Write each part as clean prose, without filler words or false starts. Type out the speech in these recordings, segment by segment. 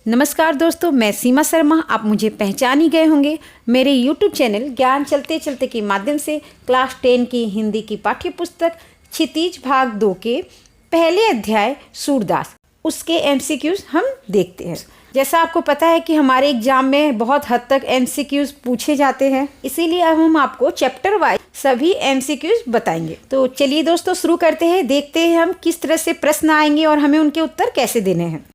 नमस्कार दोस्तों, मैं सीमा शर्मा। आप मुझे पहचान ही गए होंगे मेरे YouTube चैनल ज्ञान चलते चलते के माध्यम से क्लास 10 की हिंदी की पाठ्य पुस्तक क्षितिज भाग 2 के पहले अध्याय सूरदास उसके MCQs हम देखते हैं। जैसा आपको पता है कि हमारे एग्जाम में बहुत हद तक MCQs पूछे जाते हैं, इसीलिए अब हम आपको चैप्टर वाइज सभी MCQs बताएंगे। तो चलिए दोस्तों शुरू करते हैं, देखते हैं हम किस तरह से प्रश्न आएंगे और हमें उनके उत्तर कैसे देने हैं।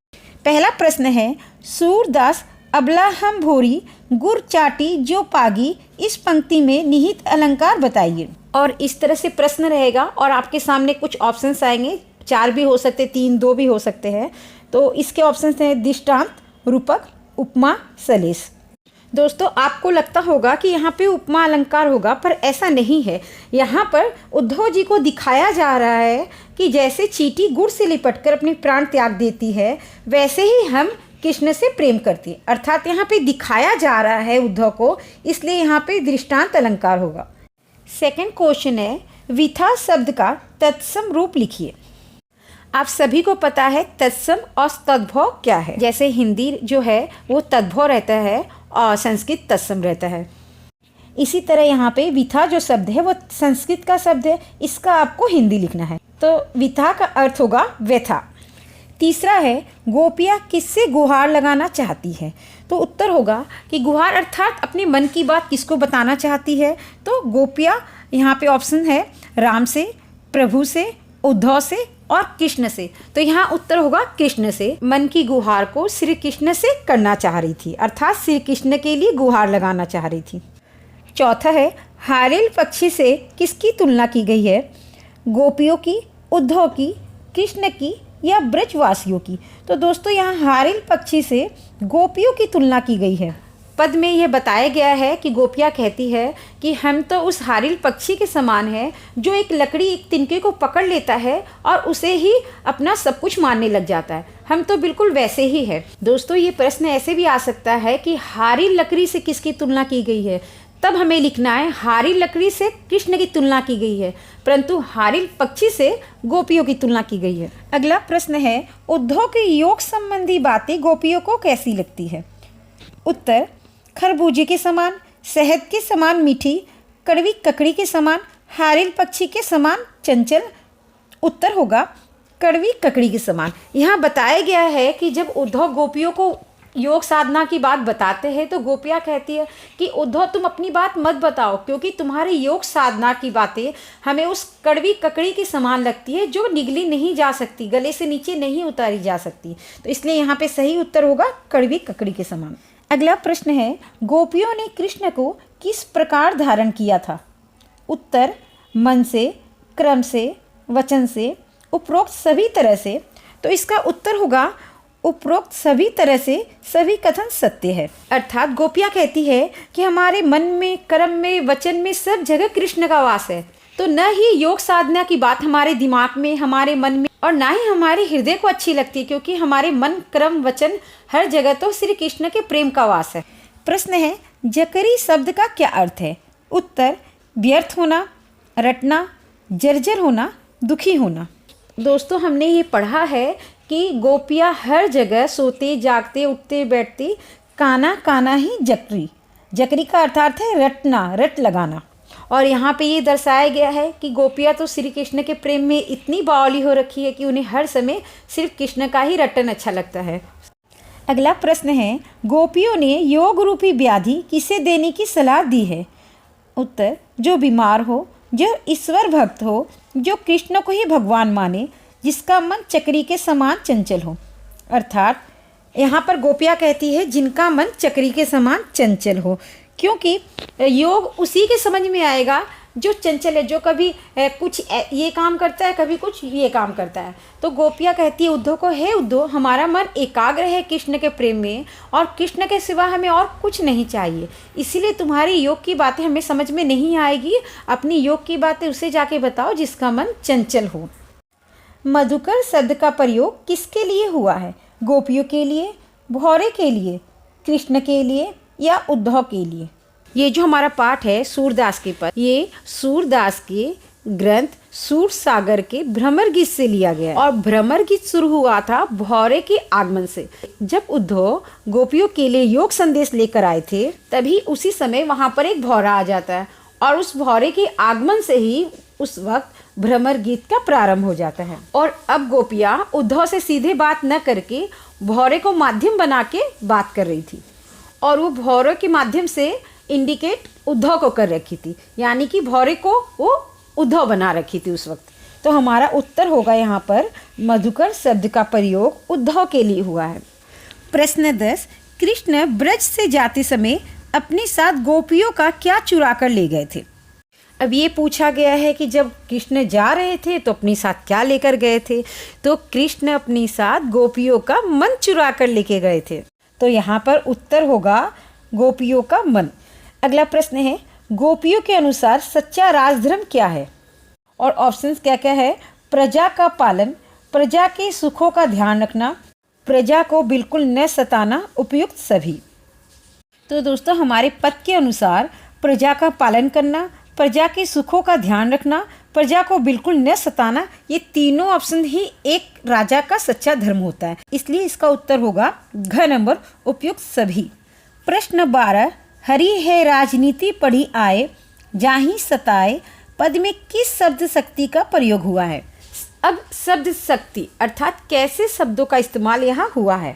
पहला प्रश्न है, सूरदास अबला हम भोरी गुर चाटी जो पागी, इस पंक्ति में निहित अलंकार बताइए। और इस तरह से प्रश्न रहेगा और आपके सामने कुछ ऑप्शंस आएंगे, 4 भी हो सकते, 3, 2 भी हो सकते हैं। तो इसके ऑप्शंस हैं दृष्टांत, रूपक, उपमा, सलेश। दोस्तों आपको लगता होगा कि यहाँ पे उपमा अलंकार होगा, पर ऐसा नहीं है। यहाँ पर उद्धव जी को दिखाया जा रहा है कि जैसे चींटी गुड़ से लिपटकर अपने प्राण त्याग देती है, वैसे ही हम कृष्ण से प्रेम करती है। अर्थात यहाँ पे दिखाया जा रहा है उद्धव को, इसलिए यहाँ पे दृष्टांत अलंकार होगा। सेकंड क्वेश्चन है, विथा शब्द का तत्सम रूप लिखिए। आप सभी को पता है तत्सम और तद्भव क्या है। जैसे हिंदी जो है वो तद्भव रहता है और संस्कृत तत्सम रहता है। इसी तरह यहाँ पे विथा जो शब्द है वो संस्कृत का शब्द है, इसका आपको हिंदी लिखना है। तो विथा का अर्थ होगा व्यथा। तीसरा है, गोपियाँ किससे गुहार लगाना चाहती है। तो उत्तर होगा कि गुहार अर्थात अपने मन की बात किसको बताना चाहती है। तो गोपियाँ यहाँ पे ऑप्शन है राम से, प्रभु से, उद्धव से और कृष्ण से। तो यहाँ उत्तर होगा कृष्ण से। मन की गुहार को श्री कृष्ण से करना चाह रही थी, अर्थात श्री कृष्ण के लिए गुहार लगाना चाह रही थी। चौथा है, हारिल पक्षी से किसकी तुलना की गई है। गोपियों की, उद्धव की, कृष्ण की या ब्रजवासियों की। तो दोस्तों यहाँ हारिल पक्षी से गोपियों की तुलना की गई है। पद में यह बताया गया है कि गोपियाँ कहती है कि हम तो उस हारिल पक्षी के समान है जो एक लकड़ी एक तिनके को पकड़ लेता है और उसे ही अपना सब कुछ मानने लग जाता है, हम तो बिल्कुल वैसे ही है। दोस्तों ये प्रश्न ऐसे भी आ सकता है कि हारिल लकड़ी से किसकी तुलना की गई है, तब हमें लिखना है हारिल लकड़ी से कृष्ण की तुलना की गई है, परंतु हारिल पक्षी से गोपियों की तुलना की गई है। अगला प्रश्न है, उद्धव की योग संबंधी बातें गोपियों को कैसी लगती है। उत्तर, खरबूजे के समान, शहद के समान मीठी, कड़वी ककड़ी के समान, हारिल पक्षी के समान चंचल। उत्तर होगा कड़वी ककड़ी के समान। यहाँ बताया गया है कि जब उद्धव गोपियों को योग साधना की बात बताते हैं तो गोपियाँ कहती है कि उद्धव तुम अपनी बात मत बताओ, क्योंकि तुम्हारी योग साधना की बातें हमें उस कड़वी ककड़ी के समान लगती है जो निगली नहीं जा सकती, गले से नीचे नहीं उतारी जा सकती। तो इसलिए यहाँ पे सही उत्तर होगा कड़वी ककड़ी के समान। अगला प्रश्न है, गोपियों ने कृष्ण को किस प्रकार धारण किया था। उत्तर, मन से, क्रम से, वचन से, उपरोक्त सभी तरह से। तो इसका उत्तर होगा उपरोक्त सभी तरह से सभी कथन सत्य है। अर्थात गोपियाँ कहती है कि हमारे मन में, कर्म में, वचन में सब जगह कृष्ण का वास है। तो न ही योग साधना की बात हमारे दिमाग में, हमारे मन में और ना ही हमारे हृदय को अच्छी लगती है, क्योंकि हमारे मन, क्रम, वचन हर जगह तो श्री कृष्ण के प्रेम का वास है। प्रश्न है, जकरी शब्द का क्या अर्थ है। उत्तर, व्यर्थ होना, रटना, जर्जर होना, दुखी होना। दोस्तों हमने ये पढ़ा है कि गोपियाँ हर जगह सोते जागते उठते बैठते काना काना ही जकरी। जकरी का अर्थात है रटना, रट लगाना। और यहाँ पे ये दर्शाया गया है कि गोपियाँ तो श्री कृष्ण के प्रेम में इतनी बावली हो रखी है कि उन्हें हर समय सिर्फ कृष्ण का ही रटन अच्छा लगता है। अगला प्रश्न है, गोपियों ने योग रूपी व्याधि किसे देने की सलाह दी है। उत्तर, जो बीमार हो, जो ईश्वर भक्त हो, जो कृष्ण को ही भगवान माने, जिसका मन चक्री के समान चंचल हो। अर्थात यहाँ पर गोपियाँ कहती है जिनका मन चक्री के समान चंचल हो, क्योंकि योग उसी के समझ में आएगा जो चंचल है, जो कभी कुछ ये काम करता है, कभी कुछ ये काम करता है। तो गोपियाँ कहती है उद्धव को, हे उद्धव हमारा मन एकाग्र है कृष्ण के प्रेम में और कृष्ण के सिवा हमें और कुछ नहीं चाहिए, इसीलिए तुम्हारी योग की बातें हमें समझ में नहीं आएगी। अपनी योग की बातें उसे जाके बताओ जिसका मन चंचल हो। मधुकर शब्द का प्रयोग किसके लिए हुआ है। गोपियों के लिए, भौरे के लिए, कृष्ण के लिए या उद्धव के लिए। ये जो हमारा पाठ है सूरदास के पर, ये सूरदास के ग्रंथ सूरसागर के भ्रमर गीत से लिया गया है। और भ्रमर गीत शुरू हुआ था भौरे के आगमन से। जब उद्धव गोपियों के लिए योग संदेश लेकर आए थे, तभी उसी समय वहां पर एक भौरा आ जाता है और उस भौरे के आगमन से ही उस वक्त भ्रमर गीत का प्रारंभ हो जाता है। और अब गोपियां उद्धव से सीधे बात न करके भौरे को माध्यम बना के बात कर रही थी, और वो भौरे के माध्यम से इंडिकेट उद्धव को कर रखी थी, यानी कि भौरे को वो उद्धव बना रखी थी उस वक्त। तो हमारा उत्तर होगा यहाँ पर मधुकर शब्द का प्रयोग उद्धव के लिए हुआ है। प्रश्न 10, कृष्ण ब्रज से जाते समय अपने साथ गोपियों का क्या चुरा कर ले गए थे? अब ये पूछा गया है कि जब कृष्ण जा रहे थे तो अपने साथ क्या लेकर गए थे। तो कृष्ण अपने साथ गोपियों का मन चुरा कर लेके गए थे। तो यहाँ पर उत्तर होगा गोपियों का मन। अगला प्रश्न है, गोपियों के अनुसार सच्चा राजधर्म क्या है? और ऑप्शंस क्या क्या है? प्रजा का पालन, प्रजा के सुखों का ध्यान रखना, प्रजा को बिल्कुल न सताना, उपयुक्त सभी। तो दोस्तों हमारे पद के अनुसार प्रजा का पालन करना, प्रजा के सुखों का ध्यान रखना, प्रजा को बिल्कुल न सताना, ये तीनों ऑप्शन ही एक राजा का सच्चा धर्म होता है। इसलिए इसका उत्तर होगा घ नंबर, उपयुक्त सभी। प्रश्न 12, हरि है राजनीति पढ़ी आए, जाहि सताए, पद में किस शब्द शक्ति का प्रयोग हुआ है? अब शब्द शक्ति अर्थात कैसे शब्दों का इस्तेमाल यहाँ हुआ है।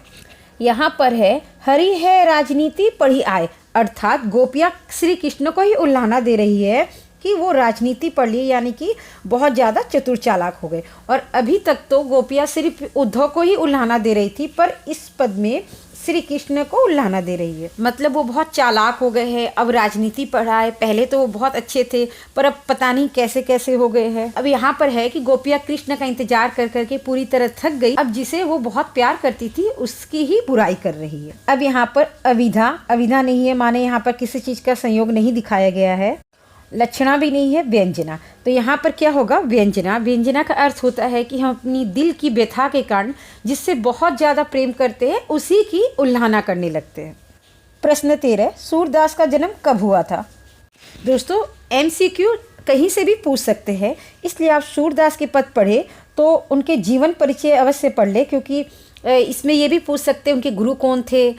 यहाँ पर है हरि है राजनीति पढ़ी आए, अर्थात गोपियाँ श्री कृष्ण को ही उल्लाना दे रही है कि वो राजनीति पढ़ ली, यानी कि बहुत ज़्यादा चतुर चालाक हो गए। और अभी तक तो गोपियाँ सिर्फ उद्धव को ही उल्लाना दे रही थी, पर इस पद में श्री कृष्ण को उल्लाना दे रही है। मतलब वो बहुत चालाक हो गए हैं, अब राजनीति पढ़ाए। पहले तो वो बहुत अच्छे थे, पर अब पता नहीं कैसे कैसे हो गए हैं। अब यहाँ पर है कि गोपियाँ कृष्ण का इंतजार कर करके पूरी तरह थक गई। अब जिसे वो बहुत प्यार करती थी उसकी ही बुराई कर रही है। अब यहाँ पर अविधा नहीं है, माने यहाँ पर किसी चीज का संयोग नहीं दिखाया गया है। लक्षणा भी नहीं है, व्यंजना। तो यहाँ पर क्या होगा? व्यंजना। व्यंजना का अर्थ होता है कि हम अपनी दिल की व्यथा के कारण जिससे बहुत ज़्यादा प्रेम करते हैं उसी की उल्लाना करने लगते हैं। प्रश्न 13, सूरदास का जन्म कब हुआ था? दोस्तों MCQ कहीं से भी पूछ सकते हैं, इसलिए आप सूरदास के पद पढ़े तो उनके जीवन परिचय अवश्य पढ़ ले, क्योंकि इसमें ये भी पूछ सकते हैं उनके गुरु कौन थे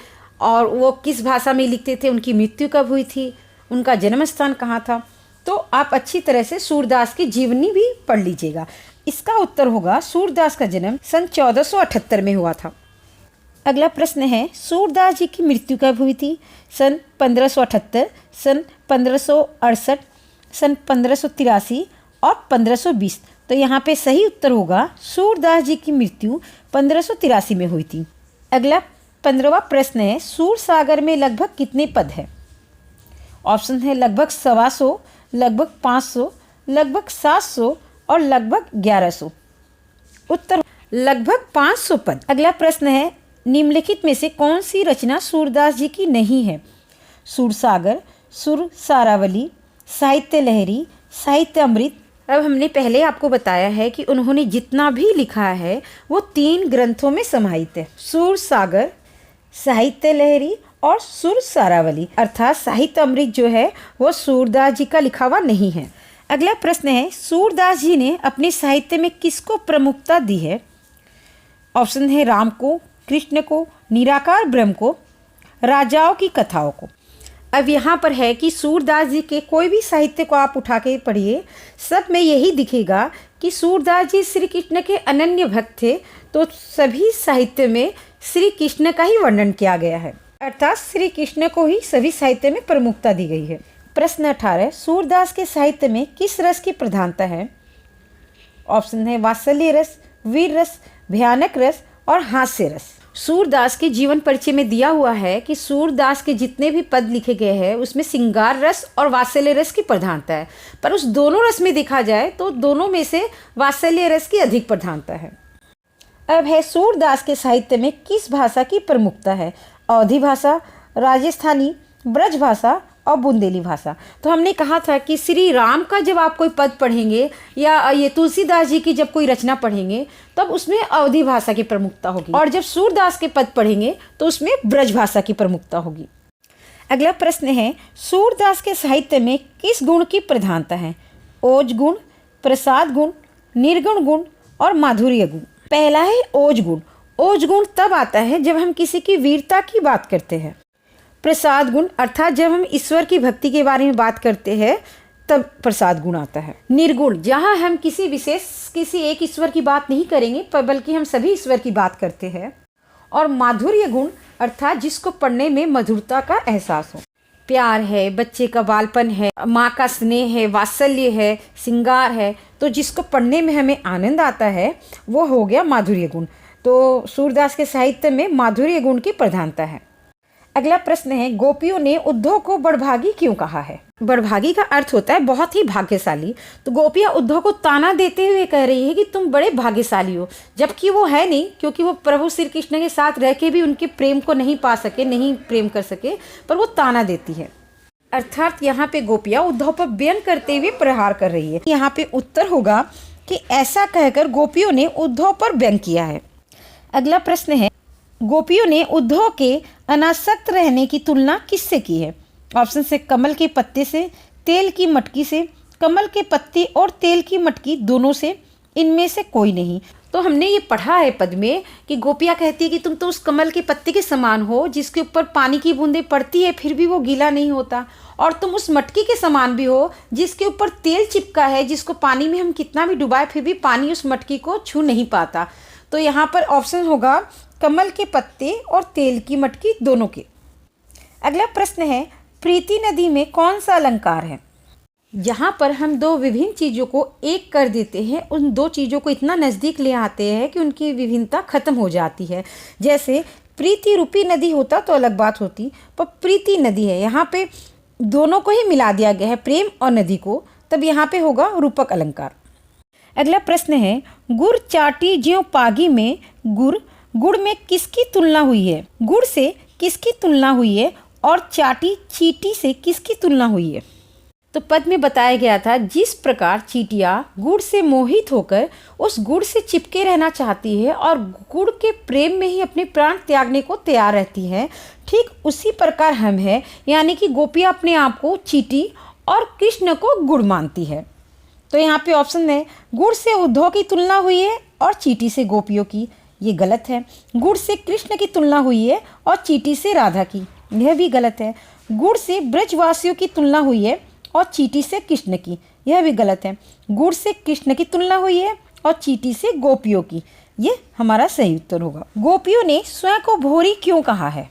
और वो किस भाषा में लिखते थे, उनकी मृत्यु कब हुई थी, उनका जन्म स्थान कहाँ था। तो आप अच्छी तरह से सूरदास की जीवनी भी पढ़ लीजिएगा। इसका उत्तर होगा सूरदास का जन्म सन 1478 में हुआ था। अगला प्रश्न है, सूरदास जी की मृत्यु कब हुई थी? सन 1578, सन 1568, सन 1583 और 1520। तो यहाँ पे सही उत्तर होगा सूरदास जी की मृत्यु 1583 में हुई थी। अगला 15वां प्रश्न है, सूरसागर में लगभग कितने पद हैं? ऑप्शन है लगभग 125, लगभग 500, लगभग 700 और लगभग 1100। उत्तर लगभग 500 पद। अगला प्रश्न है, निम्नलिखित में से कौन सी रचना सूरदास जी की नहीं है? सूरसागर, सुर सारावली, साहित्य लहरी, साहित्य अमृत। अब हमने पहले आपको बताया है कि उन्होंने जितना भी लिखा है वो 3 ग्रंथों में समाहित है, सूरसागर, साहित्य लहरी और सुर सारावली। अर्थात साहित्य अमृत जो है वो सूरदास जी का लिखा हुआ नहीं है। अगला प्रश्न है, सूरदास जी ने अपने साहित्य में किसको प्रमुखता दी है? ऑप्शन है राम को, कृष्ण को, निराकार ब्रह्म को, राजाओं की कथाओं को। अब यहाँ पर है कि सूरदास जी के कोई भी साहित्य को आप उठा के पढ़िए, सब में यही दिखेगा कि सूरदास जी श्री कृष्ण के अनन्य भक्त थे। तो सभी साहित्य में श्री कृष्ण का ही वर्णन किया गया है, अर्थात श्री कृष्ण को ही सभी साहित्य में प्रमुखता दी गई है। प्रश्न 18, सूरदास के साहित्य में किस रस की प्रधानता है? ऑप्शन है वात्सल्य रस, वीर रस, भयानक रस और हास्य रस। सूरदास के जीवन परिचय में दिया हुआ है कि सूरदास के जितने भी पद लिखे गए हैं उसमें श्रृंगार रस और वात्सल्य रस की प्रधानता है, पर उस दोनों रस में देखा जाए तो दोनों में से वात्सल्य रस की अधिक प्रधानता है। अब है सूरदास के साहित्य में किस भाषा की प्रमुखता है? अवधी भाषा, राजस्थानी, ब्रज भाषा और बुंदेली भाषा। तो हमने कहा था कि श्री राम का जब आप कोई पद पढ़ेंगे या ये तुलसीदास जी की जब कोई रचना पढ़ेंगे तब उसमें अवधी भाषा की प्रमुखता होगी, और जब सूरदास के पद पढ़ेंगे तो उसमें ब्रज भाषा की प्रमुखता होगी। अगला प्रश्न है, सूरदास के साहित्य में किस गुण की प्रधानता है? ओज गुण, प्रसाद गुण, निर्गुण गुण और माधुर्य गुण। पहला है ओज गुण। ओज गुण तब आता है जब हम किसी की वीरता की बात करते हैं। प्रसाद गुण अर्थात जब हम ईश्वर की भक्ति के बारे में बात करते हैं तब प्रसाद गुण आता है। निर्गुण जहाँ हम किसी एक ईश्वर की बात नहीं करेंगे बल्कि हम सभी ईश्वर की बात करते हैं। और माधुर्य गुण अर्थात जिसको पढ़ने में मधुरता का एहसास हो। प्यार है, बच्चे का बालपन है, माँ का स्नेह है, वात्सल्य है, श्रृंगार है, तो जिसको पढ़ने में हमें आनंद आता है वो हो गया माधुर्य गुण। तो सूरदास के साहित्य में माधुर्य गुण की प्रधानता है। अगला प्रश्न है, गोपियों ने उद्धव को बड़भागी क्यों कहा है? बड़भागी का अर्थ होता है बहुत ही भाग्यशाली। तो गोपियाँ उद्धव को ताना देते हुए कह रही है कि तुम बड़े भाग्यशाली हो, जबकि वो है नहीं, क्योंकि वो प्रभु श्री कृष्ण के साथ रह के भी उनके प्रेम को नहीं पा सके, नहीं प्रेम कर सके, पर वो ताना देती है। अर्थात यहाँ पे गोपियाँ उद्धव पर व्यंग करते हुए प्रहार कर रही है। यहाँ पे उत्तर होगा कि ऐसा कहकर गोपियों ने उद्धव पर व्यंग किया है। अगला प्रश्न है, गोपियों ने उद्धव के अनासक्त रहने की तुलना किससे की है? ऑप्शन से कमल के पत्ते से, तेल की मटकी से, कमल के पत्ते और तेल की मटकी दोनों से, इनमें से कोई नहीं। तो हमने ये पढ़ा है पद में कि गोपियाँ कहती है कि तुम तो उस कमल के पत्ते के समान हो जिसके ऊपर पानी की बूंदें पड़ती है फिर भी वो गीला नहीं होता, और तुम उस मटकी के समान भी हो जिसके ऊपर तेल चिपका है, जिसको पानी में हम कितना भी डुबाए फिर भी पानी उस मटकी को छू नहीं पाता। तो यहाँ पर ऑप्शन होगा कमल के पत्ते और तेल की मटकी दोनों के। अगला प्रश्न है, प्रीति नदी में कौन सा अलंकार है? जहाँ पर हम दो विभिन्न चीज़ों को एक कर देते हैं, उन दो चीज़ों को इतना नज़दीक ले आते हैं कि उनकी विभिन्नता खत्म हो जाती है। जैसे प्रीति रूपी नदी होता तो अलग बात होती, पर प्रीति नदी है, यहाँ पे दोनों को ही मिला दिया गया है, प्रेम और नदी को, तब यहाँ पे होगा रूपक अलंकार। अगला प्रश्न है, गुड़ चाटी ज्यों पागी में गुड़ में किसकी तुलना हुई है? गुड़ से किसकी तुलना हुई है और चाटी चींटी से किसकी तुलना हुई है? तो पद में बताया गया था जिस प्रकार चींटियाँ गुड़ से मोहित होकर उस गुड़ से चिपके रहना चाहती है और गुड़ के प्रेम में ही अपने प्राण त्यागने को तैयार रहती है, ठीक उसी प्रकार हम हैं, यानी कि गोपियाँ अपने आप को चींटी और कृष्ण को गुड़ मानती है। तो यहाँ पे ऑप्शन है गुड़ से उद्धव की तुलना हुई है और चींटी से गोपियों की, ये गलत है। गुड़ से कृष्ण की तुलना हुई है और चींटी से राधा की, यह भी गलत है। गुड़ से ब्रजवासियों की तुलना हुई है और चींटी से कृष्ण की, यह भी गलत है। गुड़ से कृष्ण की तुलना हुई है और चींटी से गोपियों की, ये हमारा सही उत्तर होगा। गोपियों ने स्वयं को भोरी क्यों कहा है?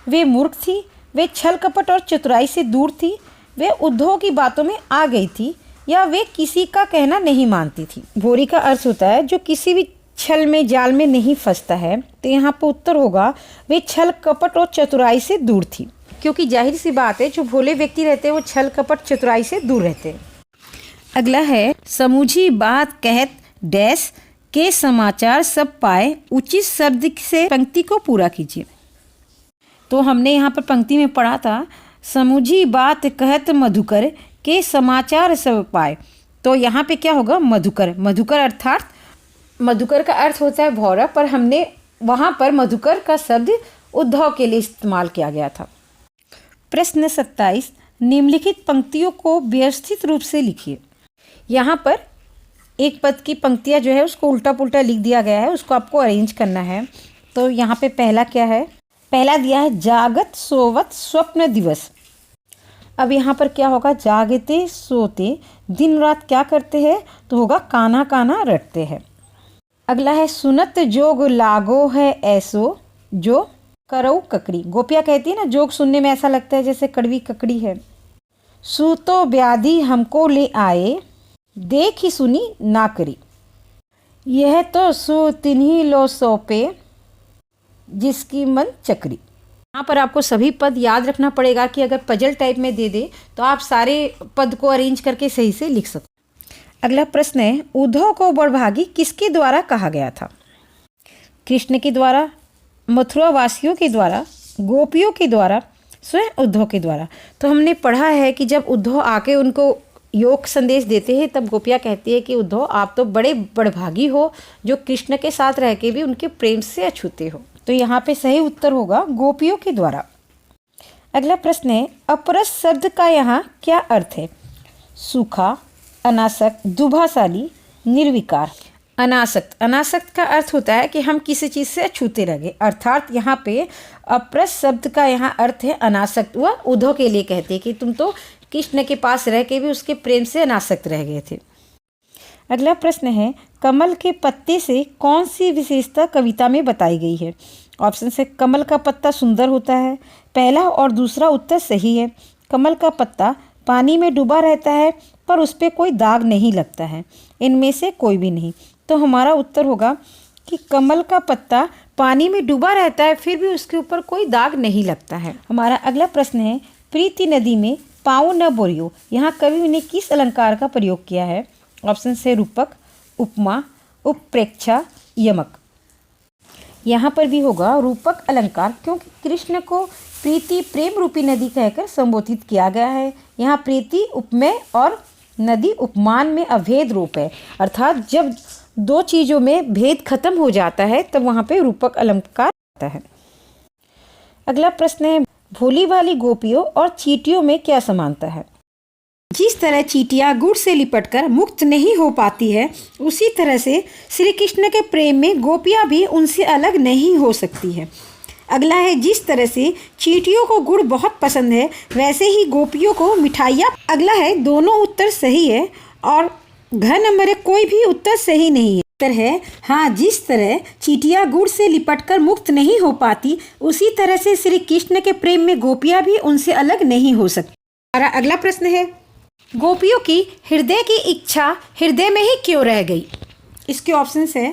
वे मूर्ख थी, वे छल कपट और चतुराई से दूर थी, वे उद्धव की बातों में आ गई थी, या वे किसी का कहना नहीं मानती थी। भोरी का अर्थ होता है जो किसी भी छल में जाल में नहीं फंसता है। तो यहाँ पर उत्तर होगा वे छल कपट और चतुराई से दूर थी, क्योंकि जाहिर सी बात है जो भोले व्यक्ति रहते हैं वो छल कपट चतुराई से दूर रहते हैं। अगला है, समूझी बात कहत डैश के समाचार सब पाए, उचित शब्द से पंक्ति को पूरा कीजिए। तो हमने यहाँ पर पंक्ति में पढ़ा था समूझी बात कहत मधुकर के समाचार सब पाए, तो यहाँ पे क्या होगा? मधुकर। मधुकर अर्थात मधुकर का अर्थ होता है भौरा, पर हमने वहाँ पर मधुकर का शब्द उद्धव के लिए इस्तेमाल किया गया था। प्रश्न 27, निम्नलिखित पंक्तियों को व्यवस्थित रूप से लिखिए। यहाँ पर एक पद की पंक्तियाँ जो है उसको उल्टा पुल्टा लिख दिया गया है, उसको आपको अरेंज करना है। तो यहाँ पे पहला क्या है? पहला दिया है जागत सोवत स्वप्न दिवस। अब यहाँ पर क्या होगा? जागते सोते दिन रात क्या करते हैं? तो होगा काना काना रटते हैं। अगला है सुनत जोग लागो है ऐसो जो करऊ ककड़ी। गोपियाँ कहती है ना जोग सुनने में ऐसा लगता है जैसे कड़वी ककड़ी है। सूतो व्याधि हमको ले आए, देख ही सुनी ना करी, यह तो सो तिन्ही लो सौंपे जिसकी मन चक्री। यहाँ पर आपको सभी पद याद रखना पड़ेगा कि अगर पजल टाइप में दे दे तो आप सारे पद को अरेंज करके सही से लिख सकते। अगला प्रश्न है, उद्धव को बड़भागी किसके द्वारा कहा गया था? कृष्ण के द्वारा, मथुरा वासियों के द्वारा, गोपियों के द्वारा, स्वयं उद्धव के द्वारा। तो हमने पढ़ा है कि जब उद्धव आके उनको योग संदेश देते हैं तब गोपियाँ कहती है कि उद्धव आप तो बड़े बड़भागी हो जो कृष्ण के साथ रह के भी उनके प्रेम से अछूते हो। तो यहाँ पे सही उत्तर होगा गोपियों के द्वारा। अगला प्रश्न है, अपरस शब्द का यहाँ क्या अर्थ है? सूखा, अनासक्त, दुभाशाली, निर्विकार। अनासक्त का अर्थ होता है कि हम किसी चीज़ से अछूते रह गए, अर्थात यहाँ पे अप्रस शब्द का यहाँ अर्थ है अनासक्त। वह उद्धव के लिए कहते हैं कि तुम तो कृष्ण के पास रह के भी उसके प्रेम से अनासक्त रह गए थे। अगला प्रश्न है, कमल के पत्ते से कौन सी विशेषता कविता में बताई गई है? ऑप्शन से कमल का पत्ता सुंदर होता है। पहला और दूसरा उत्तर सही है। कमल का पत्ता पानी में डूबा रहता है पर उस पर कोई दाग नहीं लगता है। इनमें से कोई भी नहीं। तो हमारा उत्तर होगा कि कमल का पत्ता पानी में डूबा रहता है फिर भी उसके ऊपर कोई दाग नहीं लगता है। हमारा अगला प्रश्न है, प्रीति नदी में पाँव न बोरियो, यहाँ कवि ने किस अलंकार का प्रयोग किया है? ऑप्शन से रूपक, उपमा, उत्प्रेक्षा, यमक। यहाँ पर भी होगा रूपक अलंकार, क्योंकि कृष्ण को प्रीति प्रेम रूपी नदी कहकर संबोधित किया गया है। यहाँ प्रीति उपमेय और नदी उपमान में अभेद रूप है, अर्थात जब दो चीज़ों में भेद खत्म हो जाता है तब वहाँ पे रूपक अलंकार आता है। अगला प्रश्न है, भोली भाली गोपियों और चींटियों में क्या समानता है? जिस तरह चींटियाँ गुड़ से लिपटकर मुक्त नहीं हो पाती है, उसी तरह से श्री कृष्ण के प्रेम में गोपियाँ भी उनसे अलग नहीं हो सकती है। अगला है, जिस तरह से चींटियों को गुड़ बहुत पसंद है वैसे ही गोपियों को मिठाइयाँ। अगला है, दोनों उत्तर सही है और घ नंबर है कोई भी उत्तर सही नहीं है। उत्तर है हाँ, जिस तरह चींटियाँ गुड़ से लिपटकर मुक्त नहीं हो पाती उसी तरह से श्री कृष्ण के प्रेम में गोपियाँ भी उनसे अलग नहीं हो सकती। हमारा अगला प्रश्न है, गोपियों की हृदय की इच्छा हृदय में ही क्यों रह गई? इसके ऑप्शंस है,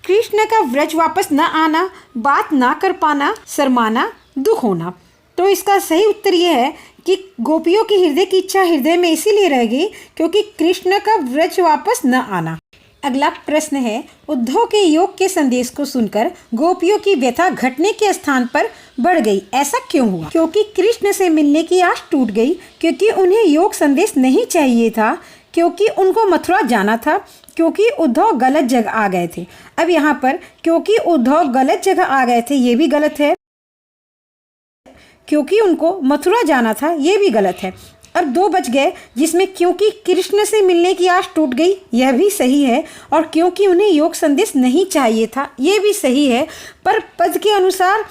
कृष्ण का व्रज वापस न आना, बात ना कर पाना, शर्माना, दुख होना। तो इसका सही उत्तर यह है कि गोपियों की हृदय की इच्छा हृदय में इसीलिए रह गई क्योंकि कृष्ण का व्रज वापस न आना। अगला प्रश्न है, उद्धव के योग के संदेश को सुनकर गोपियों की व्यथा घटने के स्थान पर बढ़ गई, ऐसा क्यों हुआ? क्योंकि कृष्ण से मिलने की आस टूट गई, क्योंकि उन्हें योग संदेश नहीं चाहिए था, क्योंकि उनको मथुरा जाना था, क्योंकि उद्धव गलत जगह आ गए थे। अब यहाँ पर क्योंकि उद्धव गलत जगह आ गए थे ये भी गलत है, क्योंकि उनको मथुरा जाना था ये भी गलत है। अब दो बच गए, जिसमें क्योंकि कृष्ण से मिलने की आस टूट गई यह भी सही है और क्योंकि उन्हें योग संदेश नहीं चाहिए था ये भी सही है। पर पद के अनुसार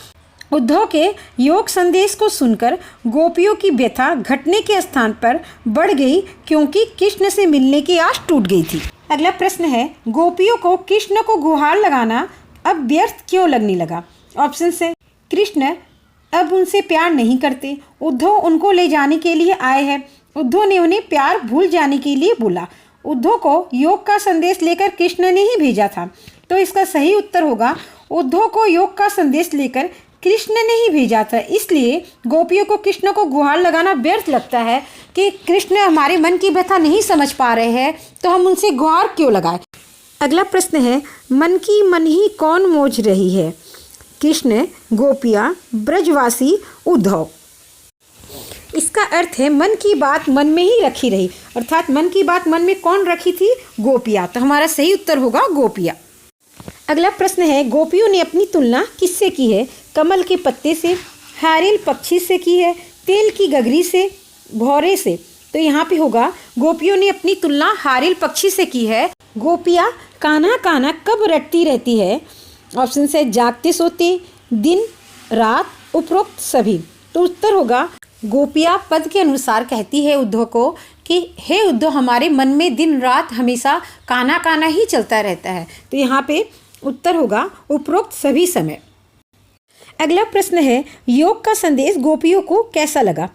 उद्धव के योग संदेश को सुनकर गोपियों की व्यथा घटने के स्थान पर बढ़ गई क्योंकि कृष्ण से मिलने की आस टूट गई थी। अगला प्रश्न है, गोपियों को कृष्ण को गुहार लगाना अब व्यर्थ क्यों लगने लगा? ऑप्शन है, कृष्ण अब उनसे प्यार नहीं करते, उद्धव उनको ले जाने के लिए आए हैं, उद्धव ने उन्हें प्यार भूल जाने के लिए बोला, उद्धव को योग का संदेश लेकर कृष्ण ने ही भेजा था। तो इसका सही उत्तर होगा उद्धव को योग का संदेश लेकर कृष्ण ने ही भेजा था। इसलिए गोपियों को कृष्ण को गुहार लगाना व्यर्थ लगता है कि कृष्ण हमारे मन की व्यथा नहीं समझ पा रहे हैं तो हम उनसे गुहार क्यों लगाए। अगला प्रश्न है, मन की मन ही कौन मोज रही है? कृष्ण, गोपियाँ, ब्रजवासी, उद्धव। इसका अर्थ है मन की बात मन में ही रखी रही, अर्थात मन की बात मन में कौन रखी थी? गोपियाँ। तो हमारा सही उत्तर होगा गोपियाँ। अगला प्रश्न है, गोपियों ने अपनी तुलना किससे की है? कमल के पत्ते से, हारिल पक्षी से की है, तेल की गगरी से, भौरे से। तो यहाँ पे होगा गोपियों ने अपनी तुलना हारिल पक्षी से की है। गोपियाँ कान्हा कान्हा कब रटती रहती है? ऑप्शन से, जागते सोते, दिन रात, उपरोक्त सभी। तो उत्तर होगा गोपियाँ पद के अनुसार कहती है उद्धव को कि हे उद्धव, हमारे मन में दिन रात हमेशा कान्हा कान्हा ही चलता रहता है। तो यहाँ पे उत्तर होगा उपरोक्त सभी समय। अगला प्रश्न है, योग का संदेश गोपियों को कैसा लगा?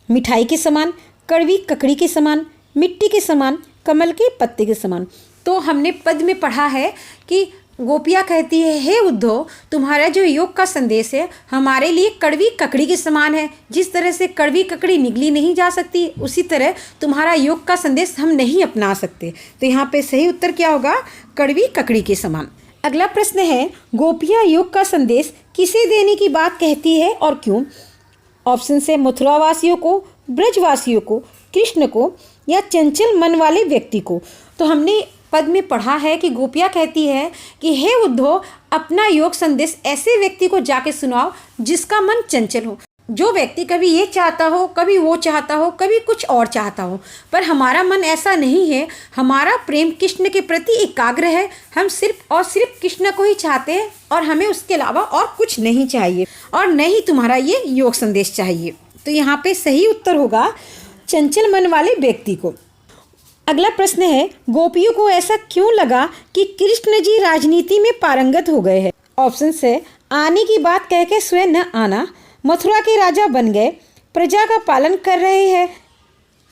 मिठाई के समान, कड़वी ककड़ी के समान, मिट्टी के समान, कमल के पत्ते के समान। तो हमने पद में पढ़ा है कि गोपियाँ कहती है, हे उद्धव, तुम्हारा जो योग का संदेश है हमारे लिए कड़वी ककड़ी के समान है। जिस तरह से कड़वी ककड़ी निगली नहीं जा सकती उसी तरह तुम्हारा योग का संदेश हम नहीं अपना सकते। तो यहाँ पे सही उत्तर क्या होगा? कड़वी ककड़ी के समान। अगला प्रश्न है, गोपियाँ योग का संदेश किसे देने की बात कहती है और क्यों? ऑप्शन से, मथुरावासियों को, ब्रजवासियों को, कृष्ण को या चंचल मन वाले व्यक्ति को। तो हमने पद में पढ़ा है कि गोपियाँ कहती है कि हे उद्धव, अपना योग संदेश ऐसे व्यक्ति को जाके सुनाओ जिसका मन चंचल हो। जो व्यक्ति कभी ये चाहता हो, कभी वो चाहता हो, कभी कुछ और चाहता हो, पर हमारा मन ऐसा नहीं है। हमारा प्रेम कृष्ण के प्रति एकाग्र है। हम सिर्फ और सिर्फ कृष्ण को ही चाहते हैं और हमें उसके अलावा और कुछ नहीं चाहिए और न ही तुम्हारा ये योग संदेश चाहिए। तो यहाँ पे सही उत्तर होगा चंचल मन वाले व्यक्ति को। अगला प्रश्न है, गोपियों को ऐसा क्यों लगा कि कृष्ण जी राजनीति में पारंगत हो गए हैं? ऑप्शन है, आने की बात कह के स्वयं न आना, मथुरा के राजा बन गए, प्रजा का पालन कर रहे हैं,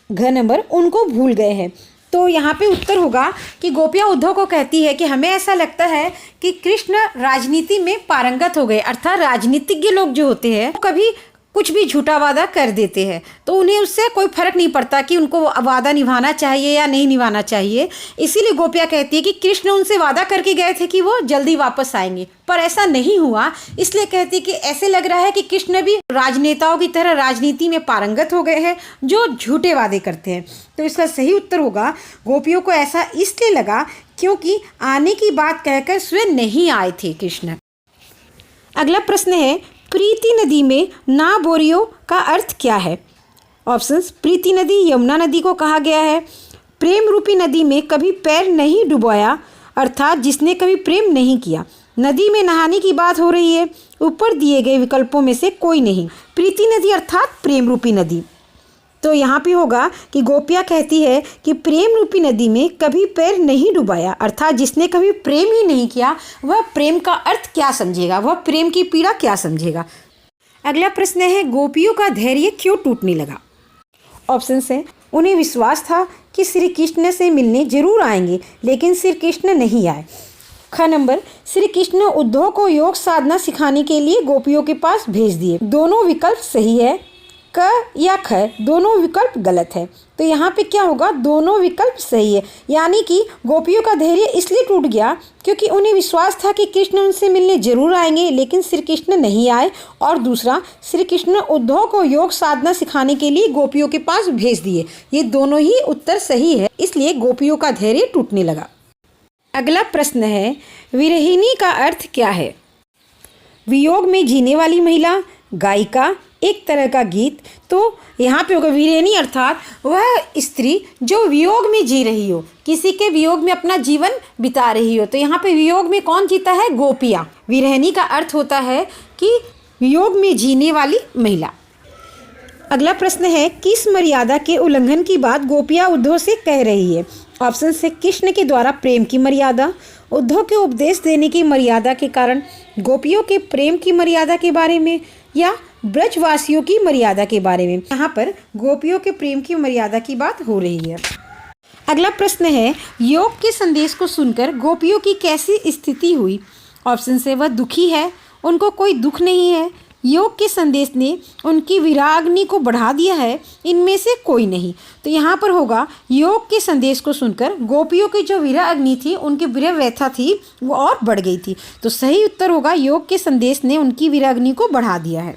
घ नंबर उनको भूल गए हैं। तो यहाँ पे उत्तर होगा कि गोपियाँ उद्धव को कहती है कि हमें ऐसा लगता है कि कृष्ण राजनीति में पारंगत हो गए, अर्थात राजनीतिज्ञ लोग जो होते हैं वो कभी कुछ भी झूठा वादा कर देते हैं, तो उन्हें उससे कोई फर्क नहीं पड़ता कि उनको वादा निभाना चाहिए या नहीं निभाना चाहिए। इसीलिए गोपियाँ कहती है कि कृष्ण उनसे वादा करके गए थे कि वो जल्दी वापस आएंगे, पर ऐसा नहीं हुआ। इसलिए कहती कि ऐसे लग रहा है कि कृष्ण भी राजनेताओं की तरह राजनीति में पारंगत हो गए हैं जो झूठे वादे करते हैं। तो इसका सही उत्तर होगा गोपियों को ऐसा इसलिए लगा क्योंकि आने की बात कहकर स्वयं नहीं आए थे कृष्ण। अगला प्रश्न है, प्रीति नदी में ना बोरियो का अर्थ क्या है? ऑप्शंस, प्रीति नदी यमुना नदी को कहा गया है। प्रेम रूपी नदी में कभी पैर नहीं डुबोया, अर्थात जिसने कभी प्रेम नहीं किया। नदी में नहाने की बात हो रही है, ऊपर दिए गए विकल्पों में से कोई नहीं। प्रीति नदी अर्थात प्रेम रूपी नदी। तो यहाँ पे होगा कि गोपियाँ कहती है कि प्रेम रूपी नदी में कभी पैर नहीं डुबाया, अर्थात जिसने कभी प्रेम ही नहीं किया वह प्रेम का अर्थ क्या समझेगा, वह प्रेम की पीड़ा क्या समझेगा। अगला प्रश्न है, गोपियों का धैर्य क्यों टूटने लगा? ऑप्शन है, उन्हें विश्वास था कि श्री कृष्ण से मिलने जरूर आएंगे, लेकिन श्री कृष्ण नहीं आए। ख नंबर, श्री कृष्ण उद्धव को योग साधना सिखाने के लिए गोपियों के पास भेज दिए। दोनों विकल्प सही है, क या ख दोनों विकल्प गलत है। तो यहाँ पे क्या होगा, दोनों विकल्प सही है। यानी कि गोपियों का धैर्य इसलिए टूट गया क्योंकि उन्हें विश्वास था कि कृष्ण उनसे मिलने जरूर आएंगे, लेकिन श्री कृष्ण नहीं आए। और दूसरा, श्री कृष्ण उद्धव को योग साधना सिखाने के लिए गोपियों के पास भेज दिए। ये दोनों ही उत्तर सही है, इसलिए गोपियों का धैर्य टूटने लगा। अगला प्रश्न है, विरहिणी का अर्थ क्या है? वियोग में जीने वाली महिला, गायिका, एक तरह का गीत। तो यहाँ पे होगा विरहिणी अर्थात वह स्त्री जो वियोग में जी रही हो, किसी के वियोग में अपना जीवन बिता रही हो। तो यहाँ पे वियोग में कौन जीता है? गोपियाँ। विरहिणी का अर्थ होता है कि वियोग में जीने वाली महिला। अगला प्रश्न है, किस मर्यादा के उल्लंघन की बात गोपियाँ उद्धव से कह रही है? ऑप्शन से, कृष्ण के द्वारा प्रेम की मर्यादा, उद्धव के उपदेश देने की मर्यादा के कारण, गोपियों के प्रेम की मर्यादा के बारे में, या ब्रजवासियों की मर्यादा के बारे में। यहाँ पर गोपियों के प्रेम की मर्यादा की बात हो रही है। अगला प्रश्न है, योग के संदेश को सुनकर गोपियों की कैसी स्थिति हुई? ऑप्शन से, वह दुखी है, उनको कोई दुख नहीं है, योग के संदेश ने उनकी विराग्नि को बढ़ा दिया है, इनमें से कोई नहीं। तो यहाँ पर होगा योग के संदेश को सुनकर गोपियों की जो विरह अग्नि थी, उनकी विरह व्यथा थी, वो और बढ़ गई थी। तो सही उत्तर होगा योग के संदेश ने उनकी विरह अग्नि को बढ़ा दिया है।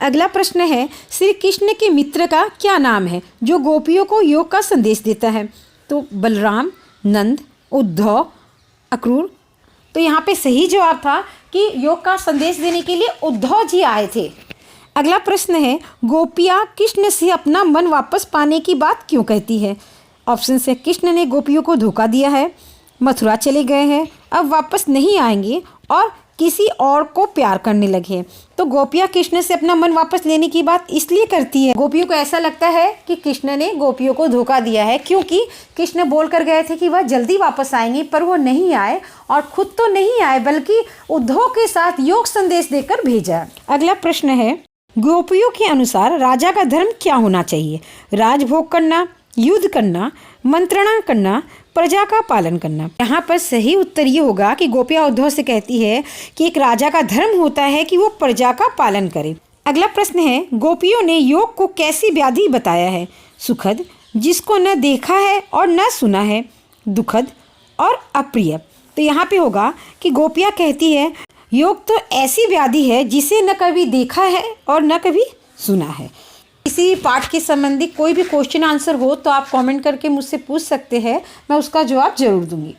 अगला प्रश्न है, श्री कृष्ण के मित्र का क्या नाम है जो गोपियों को योग का संदेश देता है? तो बलराम, नंद, उद्धव, अक्रूर। तो यहाँ पे सही जवाब था कि योग का संदेश देने के लिए उद्धव जी आए थे। अगला प्रश्न है, गोपियाँ कृष्ण से अपना मन वापस पाने की बात क्यों कहती है? ऑप्शन से, कृष्ण ने गोपियों को धोखा दिया है, मथुरा चले गए हैं, अब वापस नहीं आएंगे और किसी और को प्यार करने लगे। तो गोपियाँ कृष्ण से अपना मन वापस लेने की बात इसलिए करती है, गोपियों को ऐसा लगता है कि कृष्ण ने गोपियों को धोखा दिया है, क्योंकि कृष्ण बोल कर गए थे कि वह जल्दी वापस आएंगे, पर वो नहीं आए और खुद तो नहीं आए बल्कि उद्धव के साथ योग संदेश देकर भेजा। अगला प्रश्न है, गोपियों के अनुसार राजा का धर्म क्या होना चाहिए? राजभोग करना, युद्ध करना, मंत्रणा करना, प्रजा का पालन करना। यहाँ पर सही उत्तर ये होगा कि गोपियाँ उद्धव से कहती है कि एक राजा का धर्म होता है कि वो प्रजा का पालन करे। अगला प्रश्न है, गोपियों ने योग को कैसी व्याधि बताया है? सुखद, जिसको न देखा है और न सुना है, दुखद और अप्रिय। तो यहाँ पे होगा कि गोपियाँ कहती है योग तो ऐसी व्याधि है जिसे न कभी देखा है और न कभी सुना है। इसी पाठ के संबंधी कोई भी क्वेश्चन आंसर हो तो आप कमेंट करके मुझसे पूछ सकते हैं, मैं उसका जवाब जरूर दूंगी।